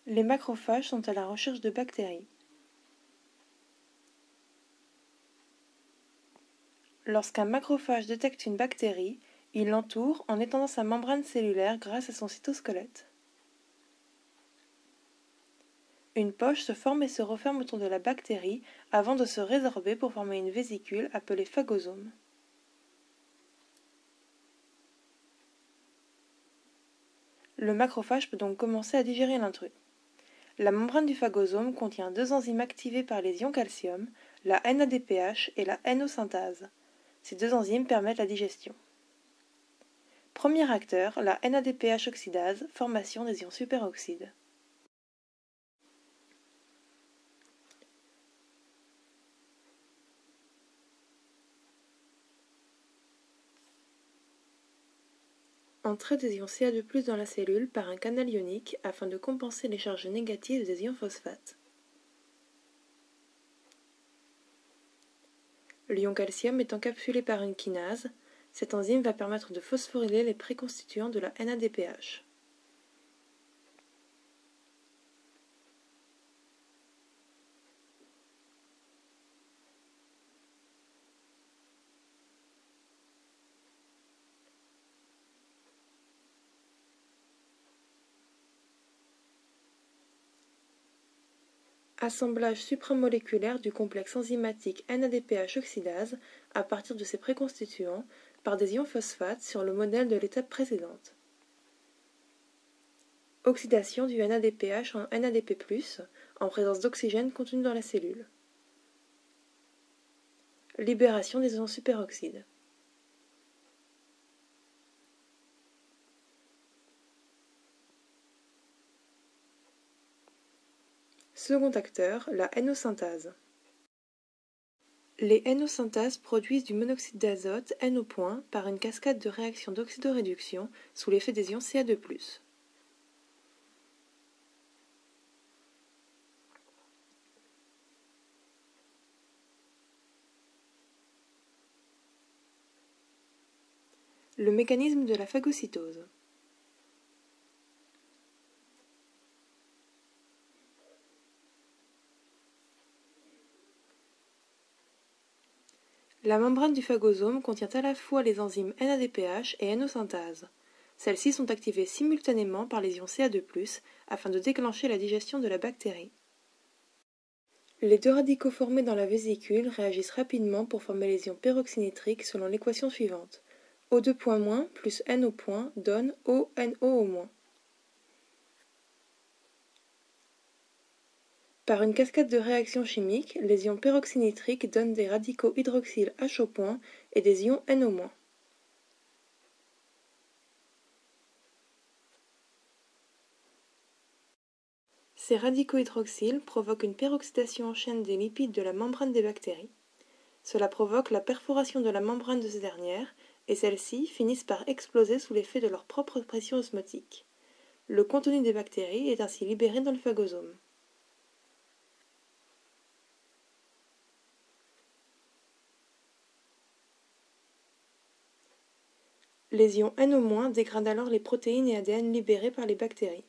Les macrophages sont à la recherche de bactéries. Lorsqu'un macrophage détecte une bactérie, il l'entoure en étendant sa membrane cellulaire grâce à son cytosquelette. Une poche se forme et se referme autour de la bactérie avant de se résorber pour former une vésicule appelée phagosome. Le macrophage peut donc commencer à digérer l'intrus. La membrane du phagosome contient deux enzymes activées par les ions calcium, la NADPH et la NO-synthase. Ces deux enzymes permettent la digestion. Premier acteur, la NADPH oxydase, formation des ions superoxydes. Entrée des ions Ca2+ dans la cellule par un canal ionique afin de compenser les charges négatives des ions phosphate. L'ion calcium est encapsulé par une kinase. Cette enzyme va permettre de phosphoryler les préconstituants de la NADPH. Assemblage supramoléculaire du complexe enzymatique NADPH oxydase à partir de ses préconstituants par des ions phosphate sur le modèle de l'étape précédente. Oxydation du NADPH en NADP+, en présence d'oxygène contenu dans la cellule. Libération des ions superoxydes. Second acteur, la NO-synthase. Les NO-synthases produisent du monoxyde d'azote NO- par une cascade de réactions d'oxydoréduction sous l'effet des ions Ca2+. Le mécanisme de la phagocytose. La membrane du phagosome contient à la fois les enzymes NADPH et NO-synthase. Celles-ci sont activées simultanément par les ions Ca2+, afin de déclencher la digestion de la bactérie. Les deux radicaux formés dans la vésicule réagissent rapidement pour former les ions peroxynitriques selon l'équation suivante. O2- plus NO- donne ONO-. Par une cascade de réactions chimiques, les ions peroxynitriques donnent des radicaux hydroxyle HO- et des ions NO-. Ces radicaux hydroxyles provoquent une peroxydation en chaîne des lipides de la membrane des bactéries. Cela provoque la perforation de la membrane de ces dernières, et celles-ci finissent par exploser sous l'effet de leur propre pression osmotique. Le contenu des bactéries est ainsi libéré dans le phagosome. Les ions NO- dégradent alors les protéines et ADN libérés par les bactéries.